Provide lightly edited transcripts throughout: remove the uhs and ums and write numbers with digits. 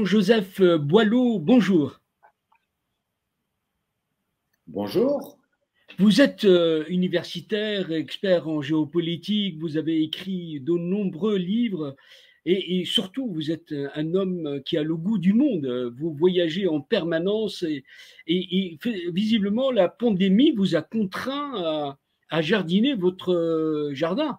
Jean-Joseph Boileau, bonjour. Bonjour. Vous êtes universitaire, expert en géopolitique, vous avez écrit de nombreux livres et surtout vous êtes un homme qui a le goût du monde. Vous voyagez en permanence visiblement la pandémie vous a contraint à jardiner votre jardin.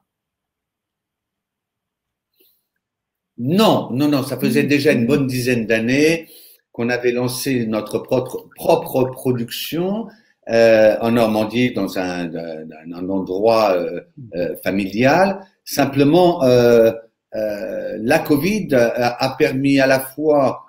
Non, non, non, ça faisait déjà une bonne dizaine d'années qu'on avait lancé notre propre production en Normandie dans un endroit familial. Simplement, la Covid a permis à la fois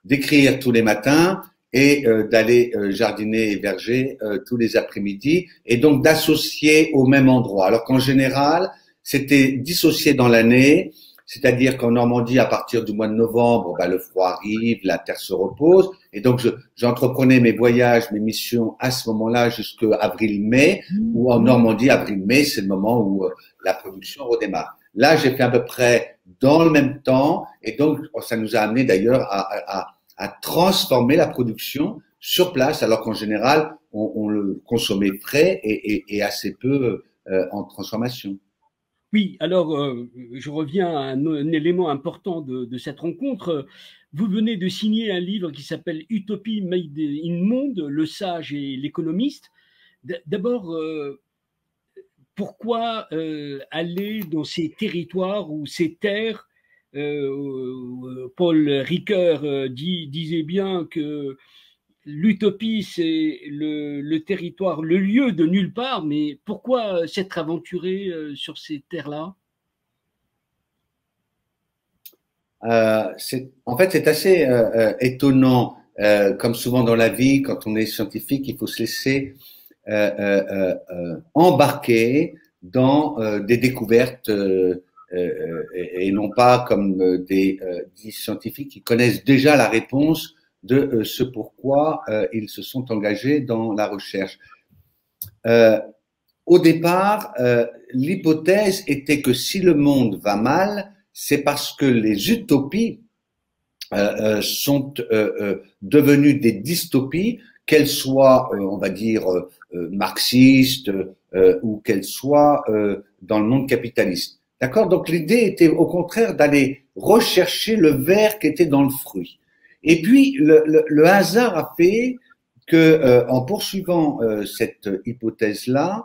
d'écrire tous les matins et d'aller jardiner et verger tous les après-midi et donc d'associer au même endroit. Alors qu'en général, c'était dissocié dans l'année. C'est-à-dire qu'en Normandie, à partir du mois de novembre, le froid arrive, la terre se repose, et donc j'entreprenais mes voyages, mes missions à ce moment-là jusqu'à avril-mai, ou en Normandie, avril-mai, c'est le moment où la production redémarre. Là, j'ai fait à peu près dans le même temps, et donc ça nous a amené d'ailleurs à transformer la production sur place, alors qu'en général, on le consommait frais et assez peu en transformation. Oui, alors je reviens à un élément important de cette rencontre. Vous venez de signer un livre qui s'appelle Utopie Made in Monde, le sage et l'économiste. D'abord, pourquoi aller dans ces territoires ou ces terres Paul Ricoeur disait bien que l'utopie, c'est le territoire, le lieu de nulle part, mais pourquoi s'être aventuré sur ces terres-là? En fait, c'est assez étonnant. Comme souvent dans la vie, quand on est scientifique, il faut se laisser embarquer dans des découvertes et non pas comme des scientifiques qui connaissent déjà la réponse de ce pourquoi ils se sont engagés dans la recherche. Euh, Au départ, l'hypothèse était que si le monde va mal, c'est parce que les utopies sont devenues des dystopies, qu'elles soient, on va dire, marxistes ou qu'elles soient dans le monde capitaliste. D'accord. Donc l'idée était au contraire d'aller rechercher le ver qui était dans le fruit. Et puis le hasard a fait que, en poursuivant cette hypothèse-là,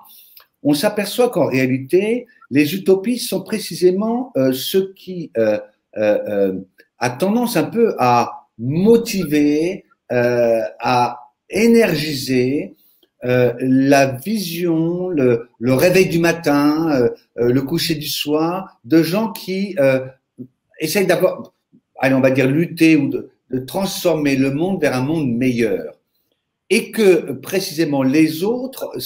on s'aperçoit qu'en réalité, les utopies sont précisément ce qui a tendance un peu à motiver, à énergiser la vision, le réveil du matin, le coucher du soir, de gens qui essayent d'avoir, allez, on va dire, lutter ou de transformer le monde vers un monde meilleur. Et que précisément les autres,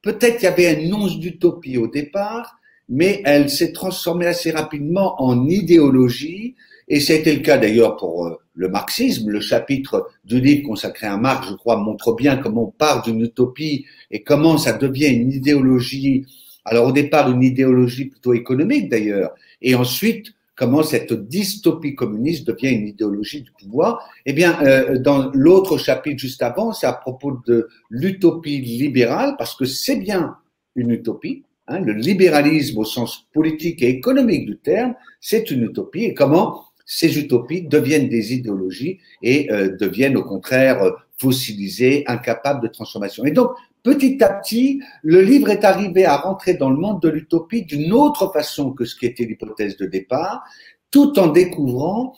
peut-être qu'il y avait une once d'utopie au départ, mais elle s'est transformée assez rapidement en idéologie, et c'était le cas d'ailleurs pour le marxisme. Le chapitre du livre consacré à Marx, je crois, montre bien comment on part d'une utopie et comment ça devient une idéologie. Alors au départ, une idéologie plutôt économique d'ailleurs, et ensuite comment cette dystopie communiste devient une idéologie du pouvoir. Eh bien, dans l'autre chapitre juste avant, c'est à propos de l'utopie libérale, parce que c'est bien une utopie. Hein, le libéralisme au sens politique et économique du terme, c'est une utopie. Et comment ces utopies deviennent des idéologies et deviennent au contraire fossilisées, incapables de transformation. Et donc, petit à petit, le livre est arrivé à rentrer dans le monde de l'utopie d'une autre façon que ce qui était l'hypothèse de départ, tout en découvrant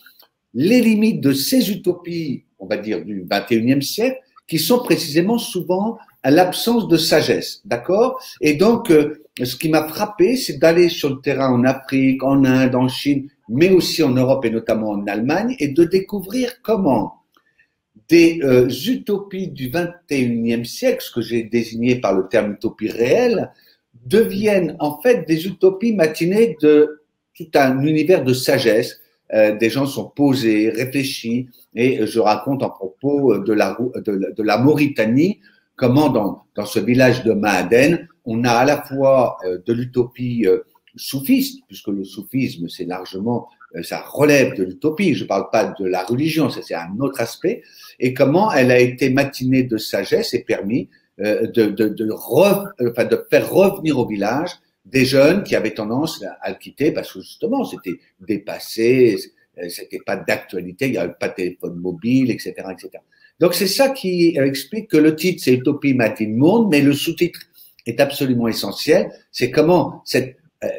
les limites de ces utopies, on va dire, du XXIe siècle, qui sont précisément souvent à l'absence de sagesse, d'accord? Et donc, ce qui m'a frappé, c'est d'aller sur le terrain en Afrique, en Inde, en Chine, mais aussi en Europe et notamment en Allemagne, et de découvrir comment des utopies du XXIe siècle, ce que j'ai désigné par le terme utopie réelle, deviennent en fait des utopies matinées de tout un univers de sagesse. Des gens sont posés, réfléchis, et je raconte en propos de la Mauritanie comment dans ce village de Maaden, on a à la fois de l'utopie soufiste, puisque le soufisme c'est largement ça relève de l'utopie, je ne parle pas de la religion, ça c'est un autre aspect, et comment elle a été matinée de sagesse et permis de faire revenir au village des jeunes qui avaient tendance à le quitter parce que justement c'était dépassé, c'était pas d'actualité, il n'y avait pas de téléphone mobile, etc., etc. Donc c'est ça qui explique que le titre c'est Utopie Made in Monde, mais le sous-titre est absolument essentiel. C'est comment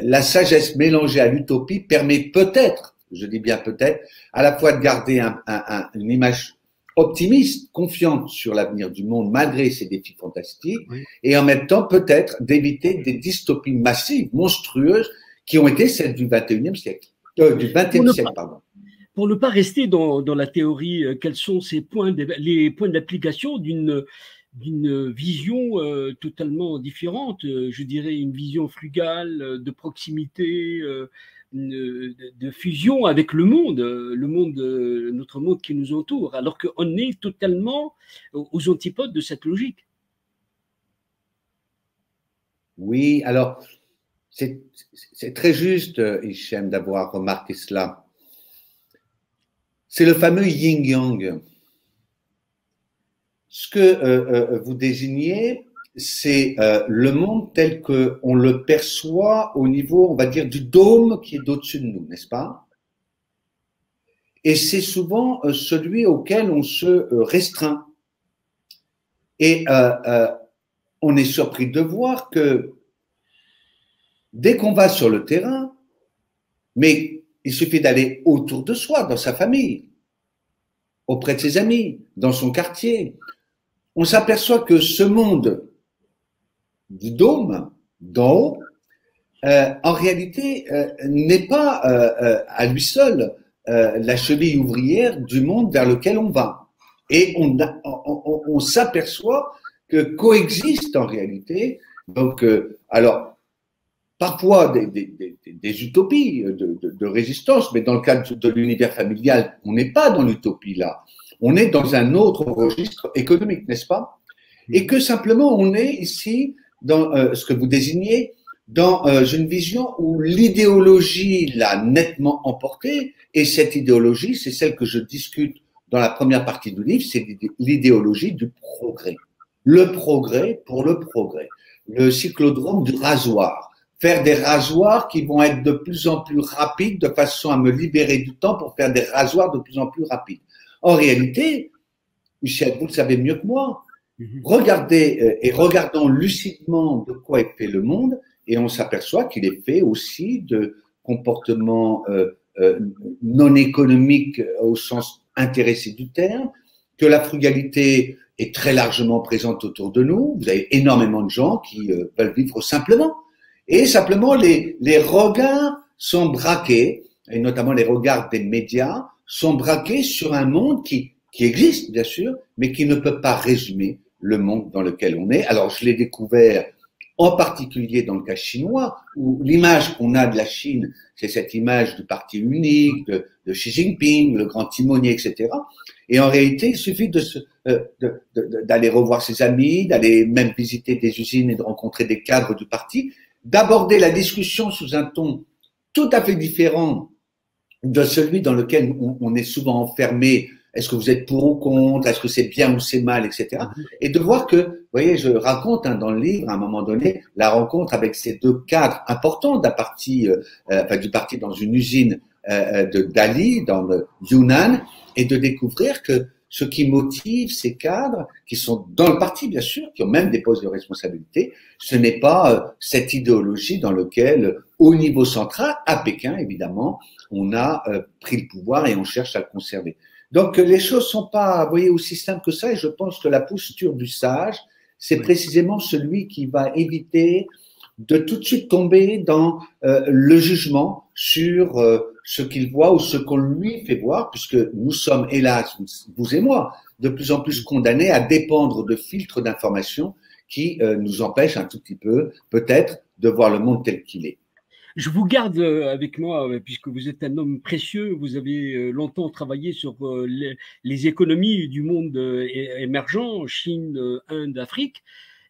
la sagesse mélangée à l'utopie permet peut-être, je dis bien peut-être, à la fois de garder une image optimiste, confiante sur l'avenir du monde malgré ces défis fantastiques, oui, et en même temps peut-être d'éviter des dystopies massives, monstrueuses, qui ont été celles du XXIe siècle, du XXe siècle, pardon. Pour ne pas rester dans la théorie, quels sont les points d'application d'une vision totalement différente, je dirais une vision frugale, de proximité, de fusion avec le monde, notre monde qui nous entoure, alors qu'on est totalement aux antipodes de cette logique. Oui, alors c'est très juste, Hichem, d'avoir remarqué cela. C'est le fameux yin-yang. Ce que vous désignez, c'est le monde tel qu'on le perçoit au niveau, on va dire, du dôme qui est au-dessus de nous, n'est-ce pas? Et c'est souvent celui auquel on se restreint. Et on est surpris de voir que dès qu'on va sur le terrain, mais il suffit d'aller autour de soi, dans sa famille, auprès de ses amis, dans son quartier, on s'aperçoit que ce monde du dôme, d'en haut, en réalité, n'est pas à lui seul la cheville ouvrière du monde vers lequel on va. Et on s'aperçoit que coexistent en réalité, donc, alors, parfois des utopies de résistance, mais dans le cadre de l'univers familial, on n'est pas dans l'utopie là. On est dans un autre registre économique, n'est-ce pas? Et que simplement on est ici dans ce que vous désignez, dans une vision où l'idéologie l'a nettement emporté, et cette idéologie, c'est celle que je discute dans la première partie du livre, c'est l'idéologie du progrès. Le progrès pour le progrès. Le cyclodrome du rasoir. Faire des rasoirs qui vont être de plus en plus rapides de façon à me libérer du temps pour faire des rasoirs de plus en plus rapides. En réalité, Michel, vous le savez mieux que moi, regardez et regardons lucidement de quoi est fait le monde et on s'aperçoit qu'il est fait aussi de comportements non économiques au sens intéressé du terme, que la frugalité est très largement présente autour de nous. Vous avez énormément de gens qui veulent vivre simplement. Et simplement, les regards sont braqués, et notamment les regards des médias, sont braqués sur un monde qui existe, bien sûr, mais qui ne peut pas résumer le monde dans lequel on est. Alors, je l'ai découvert en particulier dans le cas chinois, où l'image qu'on a de la Chine, c'est cette image du parti unique, de Xi Jinping, le grand timonier, etc. Et en réalité, il suffit d'aller revoir ses amis, d'aller même visiter des usines et de rencontrer des cadres du parti, d'aborder la discussion sous un ton tout à fait différent de celui dans lequel on est souvent enfermé. Est-ce que vous êtes pour ou contre? Est-ce que c'est bien ou c'est mal, etc. Et de voir que, vous voyez, je raconte dans le livre, à un moment donné, la rencontre avec ces deux cadres importants d'un parti, du parti dans une usine de Dali, dans le Yunnan, et de découvrir que ce qui motive ces cadres, qui sont dans le parti, bien sûr, qui ont même des postes de responsabilité, ce n'est pas cette idéologie dans laquelle, au niveau central, à Pékin, évidemment, on a pris le pouvoir et on cherche à le conserver. Donc, les choses sont pas, vous voyez, aussi simples que ça, et je pense que la posture du sage, c'est précisément celui qui va éviter de tout de suite tomber dans le jugement sur ce qu'il voit ou ce qu'on lui fait voir, puisque nous sommes, hélas, vous et moi, de plus en plus condamnés à dépendre de filtres d'information qui nous empêchent un tout petit peu, peut-être, de voir le monde tel qu'il est. Je vous garde avec moi, puisque vous êtes un homme précieux, vous avez longtemps travaillé sur les économies du monde émergent, Chine, Inde, Afrique.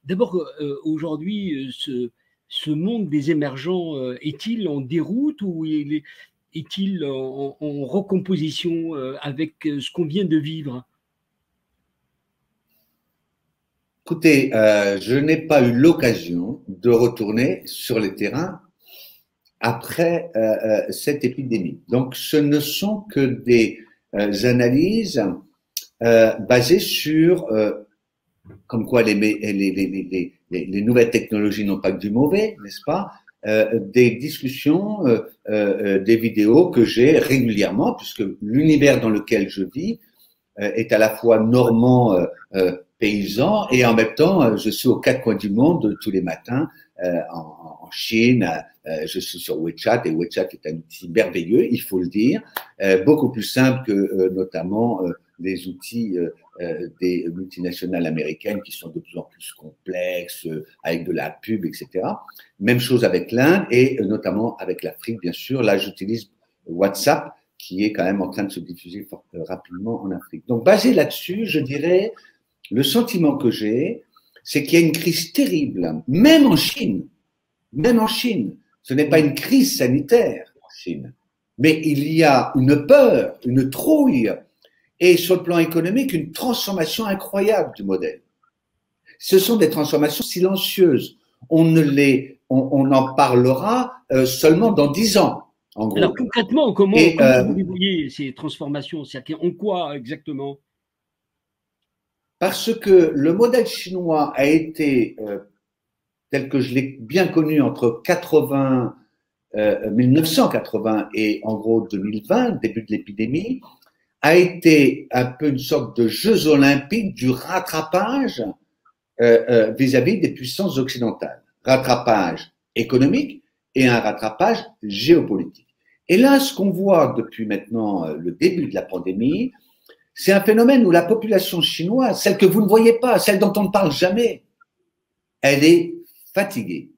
D'abord, aujourd'hui, ce monde des émergents est-il en déroute ou est-il en recomposition avec ce qu'on vient de vivre? Écoutez, je n'ai pas eu l'occasion de retourner sur les terrains après cette épidémie. Donc, ce ne sont que des analyses basées sur comme quoi les nouvelles technologies n'ont pas que du mauvais, n'est-ce pas? Des discussions, des vidéos que j'ai régulièrement, puisque l'univers dans lequel je vis est à la fois normand, paysan, et en même temps, je suis aux quatre coins du monde tous les matins, en Chine, je suis sur WeChat, et WeChat est un outil merveilleux, il faut le dire, beaucoup plus simple que notamment les outils des multinationales américaines qui sont de plus en plus complexes, avec de la pub, etc. Même chose avec l'Inde et notamment avec l'Afrique, bien sûr. Là, j'utilise WhatsApp, qui est quand même en train de se diffuser rapidement en Afrique. Donc, basé là-dessus, je dirais, le sentiment que j'ai, c'est qu'il y a une crise terrible, même en Chine. Même en Chine. Ce n'est pas une crise sanitaire en Chine, mais il y a une peur, une trouille, et sur le plan économique, une transformation incroyable du modèle. Ce sont des transformations silencieuses. On en parlera seulement dans 10 ans, en gros. Alors concrètement, comment vous voyez ces transformations? C'est-à-dire en quoi exactement? Parce que le modèle chinois a été, tel que je l'ai bien connu entre 1980 et en gros 2020, début de l'épidémie, a été un peu une sorte de Jeux olympiques du rattrapage vis-à-vis des puissances occidentales. Rattrapage économique et un rattrapage géopolitique. Et là, ce qu'on voit depuis maintenant le début de la pandémie, c'est un phénomène où la population chinoise, celle que vous ne voyez pas, celle dont on ne parle jamais, elle est fatiguée.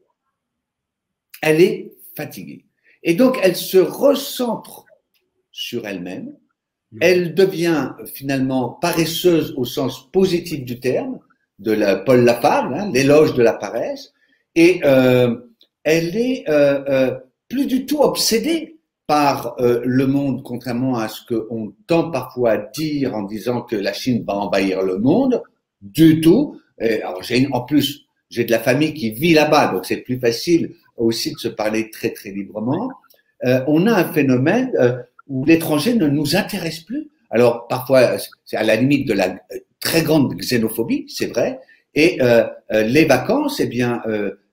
Elle est fatiguée. Et donc, elle se recentre sur elle-même. Elle devient finalement paresseuse au sens positif du terme, de Paul Lafargue, hein, l'éloge de la paresse, et elle est plus du tout obsédée par le monde, contrairement à ce qu'on tend parfois à dire en disant que la Chine va envahir le monde, du tout. Alors en plus, j'ai de la famille qui vit là-bas, donc c'est plus facile aussi de se parler très très librement. On a un phénomène où l'étranger ne nous intéresse plus. Alors parfois, c'est à la limite de la très grande xénophobie, c'est vrai. Et les vacances, eh bien,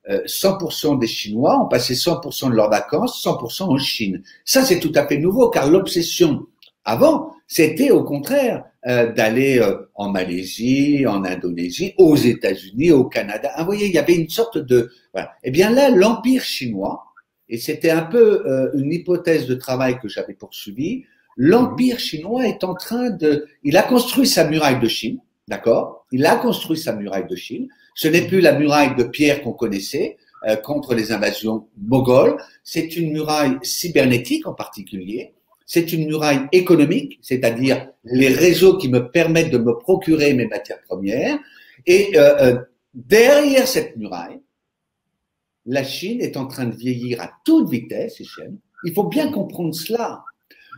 100% des Chinois ont passé 100% de leurs vacances, 100% en Chine. Ça, c'est tout à fait nouveau, car l'obsession avant, c'était au contraire d'aller en Malaisie, en Indonésie, aux États-Unis, au Canada. Vous voyez, il y avait une sorte de... Voilà. Eh bien là, l'Empire chinois, et c'était un peu une hypothèse de travail que j'avais poursuivie, l'Empire chinois est en train de... Il a construit sa muraille de Chine, d'accord? Il a construit sa muraille de Chine. Ce n'est plus la muraille de pierre qu'on connaissait contre les invasions mogholes. C'est une muraille cybernétique en particulier. C'est une muraille économique, c'est-à-dire les réseaux qui me permettent de me procurer mes matières premières. Et derrière cette muraille, la Chine est en train de vieillir à toute vitesse, il faut bien comprendre cela.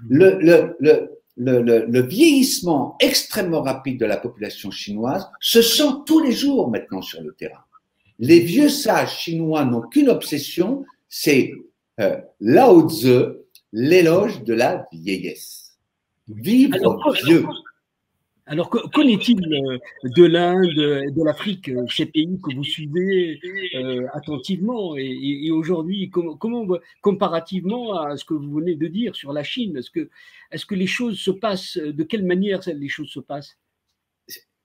Le vieillissement extrêmement rapide de la population chinoise se sent tous les jours maintenant sur le terrain. Les vieux sages chinois n'ont qu'une obsession, c'est Lao Tzu, l'éloge de la vieillesse. Vivre vieux. Alors, qu'en est-il de l'Inde, de l'Afrique, ces pays que vous suivez attentivement et aujourd'hui, comment, comparativement à ce que vous venez de dire sur la Chine, est-ce que les choses se passent, de quelle manière les choses se passent?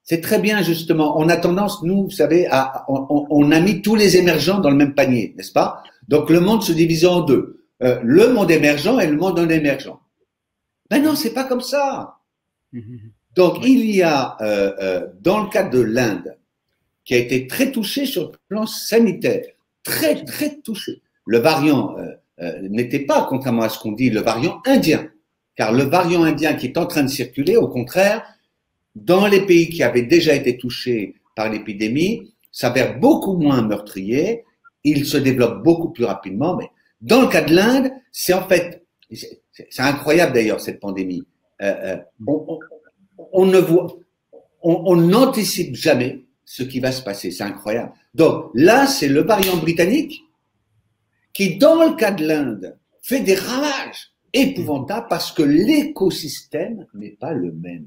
C'est très bien, justement. On a tendance, nous, vous savez, on a mis tous les émergents dans le même panier, n'est-ce pas? Donc, le monde se divise en deux. Le monde émergent et le monde non émergent. Ben non, c'est pas comme ça. Donc, il y a, dans le cas de l'Inde, qui a été très touché sur le plan sanitaire, très, très touché. Le variant n'était pas, contrairement à ce qu'on dit, le variant indien. Car le variant indien qui est en train de circuler, au contraire, dans les pays qui avaient déjà été touchés par l'épidémie, s'avère beaucoup moins meurtrier, il se développe beaucoup plus rapidement. Mais dans le cas de l'Inde, c'est en fait, C'est incroyable d'ailleurs cette pandémie. On ne voit, on n'anticipe jamais ce qui va se passer. C'est incroyable. Donc là, c'est le variant britannique qui, dans le cas de l'Inde, fait des ravages épouvantables parce que l'écosystème n'est pas le même.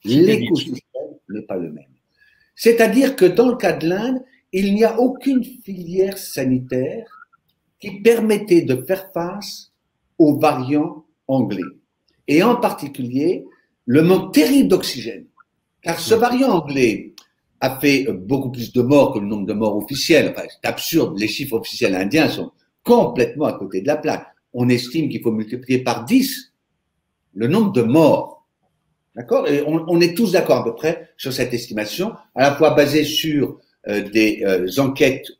L'écosystème n'est pas le même. C'est-à-dire que dans le cas de l'Inde, il n'y a aucune filière sanitaire qui permettait de faire face aux variants anglais. Et en particulier, le manque terrible d'oxygène. Car ce variant anglais a fait beaucoup plus de morts que le nombre de morts officiels. Enfin, c'est absurde, les chiffres officiels indiens sont complètement à côté de la plaque. On estime qu'il faut multiplier par 10 le nombre de morts. D'accord? Et on est tous d'accord à peu près sur cette estimation, à la fois basée sur des enquêtes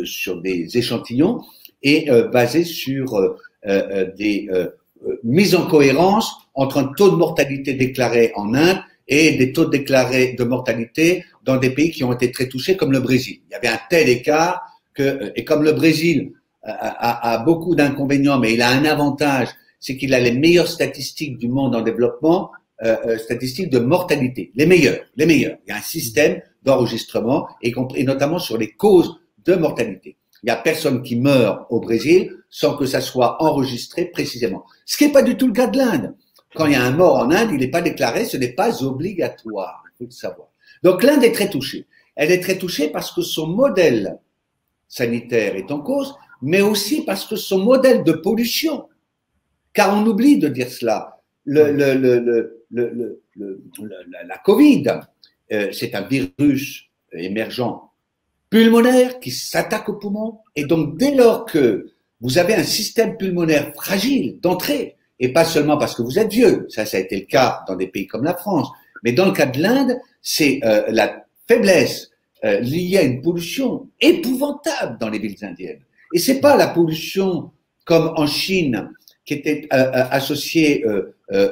sur des échantillons et basée sur des mises en cohérence entre un taux de mortalité déclaré en Inde et des taux déclarés de mortalité dans des pays qui ont été très touchés, comme le Brésil. Il y avait un tel écart que, et comme le Brésil a beaucoup d'inconvénients, mais il a un avantage, c'est qu'il a les meilleures statistiques du monde en développement, statistiques de mortalité, les meilleures. Il y a un système d'enregistrement, et notamment sur les causes de mortalité. Il n'y a personne qui meurt au Brésil sans que ça soit enregistré précisément. Ce qui n'est pas du tout le cas de l'Inde. Quand il y a un mort en Inde, il n'est pas déclaré, ce n'est pas obligatoire, il faut le savoir. Donc l'Inde est très touchée. Elle est très touchée parce que son modèle sanitaire est en cause, mais aussi parce que son modèle de pollution, car on oublie de dire cela, la Covid, c'est un virus émergent pulmonaire qui s'attaque aux poumons, et donc dès lors que vous avez un système pulmonaire fragile d'entrée, et pas seulement parce que vous êtes vieux, ça a été le cas dans des pays comme la France, mais dans le cas de l'Inde, c'est la faiblesse liée à une pollution épouvantable dans les villes indiennes. Et c'est pas la pollution comme en Chine qui était associée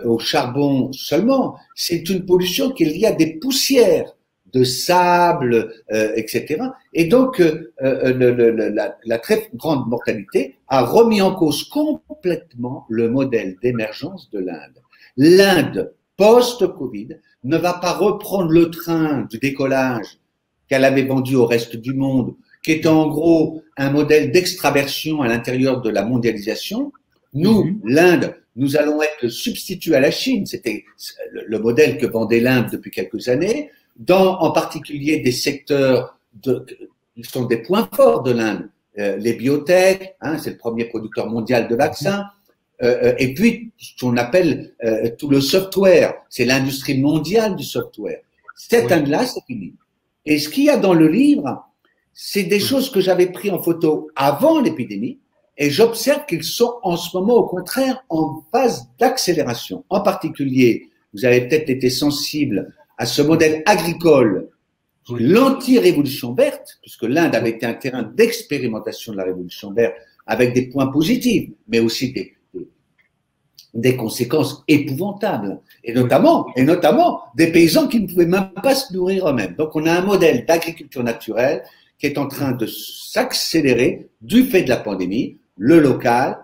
au charbon seulement, c'est une pollution qui est liée à des poussières de sable, etc. Et donc, la très grande mortalité a remis en cause complètement le modèle d'émergence de l'Inde. L'Inde, post-Covid, ne va pas reprendre le train du décollage qu'elle avait vendu au reste du monde, qui était en gros un modèle d'extraversion à l'intérieur de la mondialisation. Nous, l'Inde, nous allons être le substitut à la Chine. C'était le modèle que vendait l'Inde depuis quelques années, dans en particulier des secteurs qui sont des points forts de l'Inde. Les biotech, c'est le premier producteur mondial de vaccins, et puis ce qu'on appelle tout le software, c'est l'industrie mondiale du software. Cette Inde-là, c'est fini. Et ce qu'il y a dans le livre, c'est des choses que j'avais pris en photo avant l'épidémie, et j'observe qu'ils sont en ce moment, au contraire, en phase d'accélération. En particulier, vous avez peut-être été sensible à ce modèle agricole, l'anti-révolution verte, puisque l'Inde avait été un terrain d'expérimentation de la révolution verte, avec des points positifs, mais aussi des conséquences épouvantables, et notamment des paysans qui ne pouvaient même pas se nourrir eux-mêmes. Donc on a un modèle d'agriculture naturelle qui est en train de s'accélérer du fait de la pandémie, le local,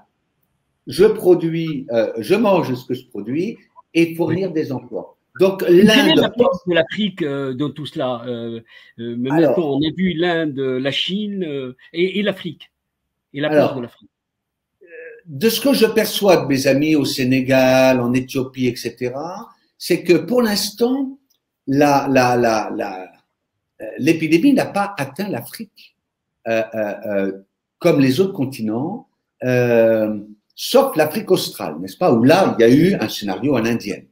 je produis, je mange ce que je produis et fournir des emplois. Donc l'Inde. Quelle est la place de l'Afrique dans tout cela maintenant, on a vu l'Inde, la Chine et l'Afrique. Et la place de l'Afrique. De ce que je perçois de mes amis au Sénégal, en Éthiopie, etc., c'est que pour l'instant, l'épidémie n'a pas atteint l'Afrique comme les autres continents, sauf l'Afrique australe, n'est-ce pas, où là, il y a eu un scénario en indienne.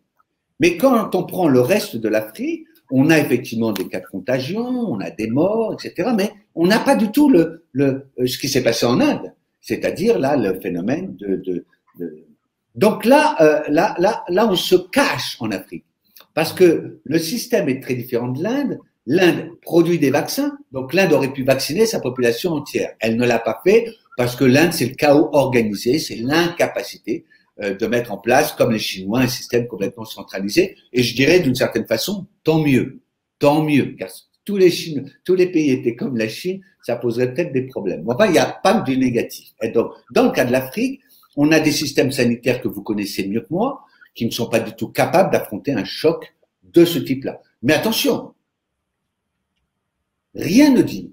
Mais quand on prend le reste de l'Afrique, on a effectivement des cas de contagion, on a des morts, etc., mais on n'a pas du tout ce qui s'est passé en Inde. C'est-à-dire là le phénomène donc là on se cache en Afrique parce que le système est très différent de l'Inde. L'Inde produit des vaccins, donc l'Inde aurait pu vacciner sa population entière. Elle ne l'a pas fait parce que l'Inde c'est le chaos organisé, c'est l'incapacité de mettre en place, comme les Chinois, un système complètement centralisé. Et je dirais d'une certaine façon, tant mieux, car tous les pays étaient comme la Chine, ça poserait peut-être des problèmes. Enfin, il n'y a pas que du négatif. Et donc, dans le cas de l'Afrique, On a des systèmes sanitaires que vous connaissez mieux que moi, qui ne sont pas du tout capables d'affronter un choc de ce type-là. Mais attention, rien ne dit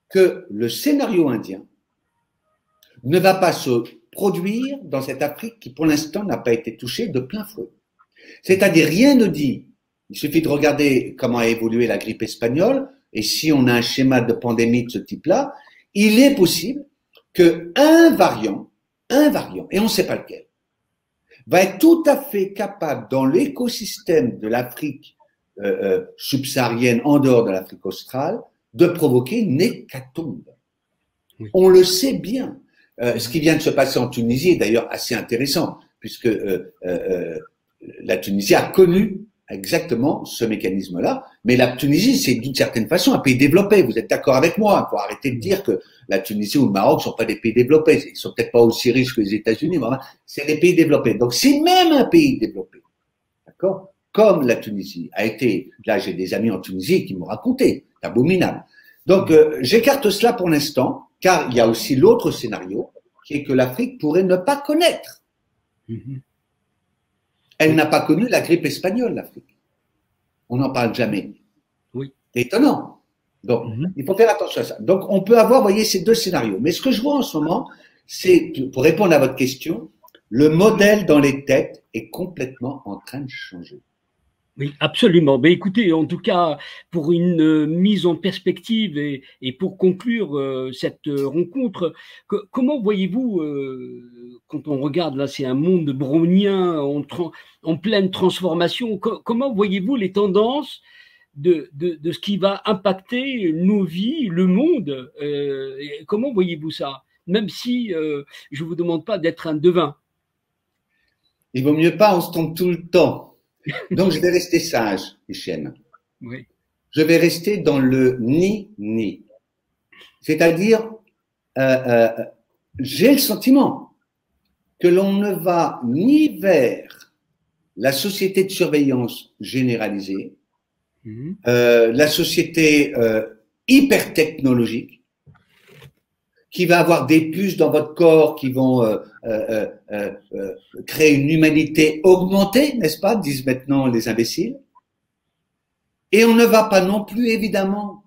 que le scénario indien ne va pas se produire dans cette Afrique qui, pour l'instant, n'a pas été touchée de plein fouet. C'est-à-dire, rien ne dit, il suffit de regarder comment a évolué la grippe espagnole, et si on a un schéma de pandémie de ce type-là, il est possible qu'un variant, et on ne sait pas lequel, va être tout à fait capable dans l'écosystème de l'Afrique subsaharienne, en dehors de l'Afrique australe, de provoquer une hécatombe. Oui. On le sait bien. Ce qui vient de se passer en Tunisie est d'ailleurs assez intéressant, puisque la Tunisie a connu exactement ce mécanisme-là, mais la Tunisie, c'est d'une certaine façon un pays développé. Vous êtes d'accord avec moi? Il faut arrêter de dire que la Tunisie ou le Maroc ne sont pas des pays développés. Ils ne sont peut-être pas aussi riches que les États-Unis, mais c'est des pays développés. Donc, c'est même un pays développé, d'accord? Comme la Tunisie a été, là j'ai des amis en Tunisie qui m'ont raconté, c'est abominable. Donc, j'écarte cela pour l'instant, car il y a aussi l'autre scénario, qui est que l'Afrique pourrait ne pas connaître. Elle n'a pas connu la grippe espagnole, l'Afrique. On n'en parle jamais. Oui. C'est étonnant. Donc, il faut faire attention à ça. Donc, on peut avoir, vous voyez, ces deux scénarios. Mais ce que je vois en ce moment, c'est, pour répondre à votre question, le modèle dans les têtes est complètement en train de changer. Oui, absolument. Mais écoutez, en tout cas, pour une mise en perspective et pour conclure cette rencontre, comment voyez-vous, quand on regarde là, c'est un monde brownien en pleine transformation, comment voyez-vous les tendances de ce qui va impacter nos vies, le monde? Comment voyez-vous ça? Même si je ne vous demande pas d'être un devin. Il vaut mieux pas, on se trompe tout le temps. Donc, je vais rester sage, Hichem. Oui. Je vais rester dans le ni-ni. C'est-à-dire, j'ai le sentiment que l'on ne va ni vers la société de surveillance généralisée, la société hyper technologique, qui va avoir des puces dans votre corps qui vont créer une humanité augmentée, n'est-ce pas, disent maintenant les imbéciles. Et on ne va pas non plus, évidemment,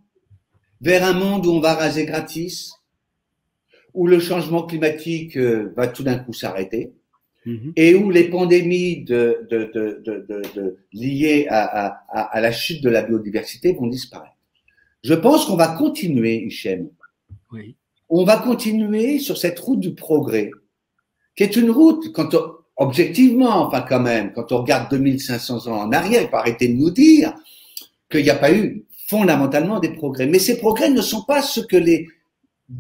vers un monde où on va raser gratis, où le changement climatique va tout d'un coup s'arrêter, et où les pandémies liées à la chute de la biodiversité vont disparaître. Je pense qu'on va continuer, Hichem. Oui. On va continuer sur cette route du progrès, qui est une route, objectivement, enfin quand même, quand on regarde 2500 ans en arrière, il faut arrêter de nous dire qu'il n'y a pas eu fondamentalement des progrès. Mais ces progrès ne sont pas ce que les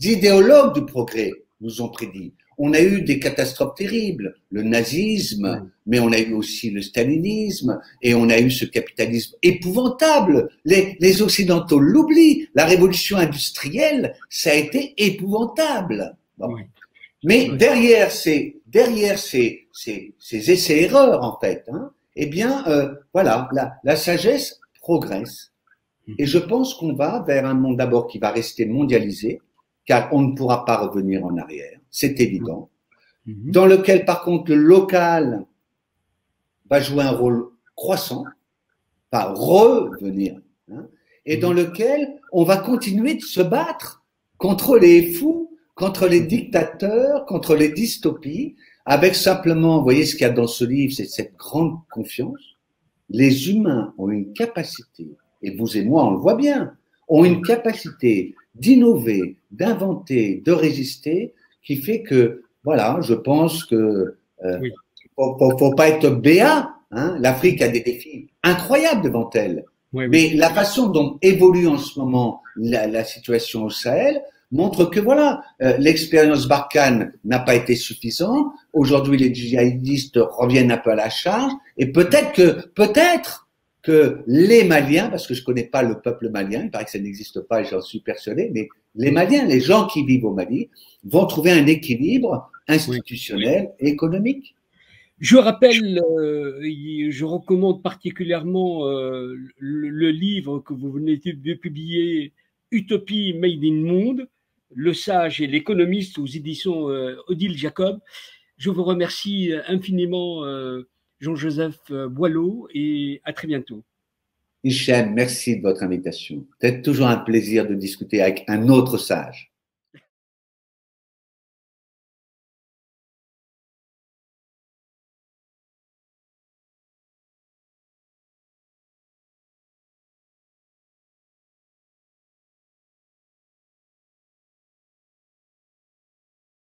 idéologues du progrès nous ont prédit. On a eu des catastrophes terribles, le nazisme, mais on a eu aussi le stalinisme, et on a eu ce capitalisme épouvantable. Les Occidentaux l'oublient. La révolution industrielle, ça a été épouvantable. Bon. Oui. Mais derrière ces essais-erreurs, en fait, eh bien, voilà, la sagesse progresse. Et je pense qu'on va vers un monde d'abord qui va rester mondialisé, car on ne pourra pas revenir en arrière, c'est évident, dans lequel par contre le local va jouer un rôle croissant, va revenir, et dans lequel on va continuer de se battre contre les fous, contre les dictateurs, contre les dystopies, avec simplement, vous voyez ce qu'il y a dans ce livre, c'est cette grande confiance. Les humains ont une capacité, et vous et moi on le voit bien, ont une capacité d'innover, d'inventer, de résister, qui fait que, voilà, je pense que faut pas être béat. L'Afrique a des défis incroyables devant elle. Mais la façon dont évolue en ce moment la situation au Sahel montre que voilà, l'expérience Barkhane n'a pas été suffisante. Aujourd'hui, les djihadistes reviennent un peu à la charge, et peut-être que les Maliens, parce que je connais pas le peuple malien, il paraît que ça n'existe pas et j'en suis persuadé, mais les Maliens, les gens qui vivent au Mali, vont trouver un équilibre institutionnel et économique. Je rappelle, je recommande particulièrement le livre que vous venez de publier, Utopie Made in Monde, Le sage et l'économiste aux éditions Odile Jacob. Je vous remercie infiniment, Jean-Joseph Boileau, et à très bientôt. Hichem, merci de votre invitation. C'est toujours un plaisir de discuter avec un autre sage.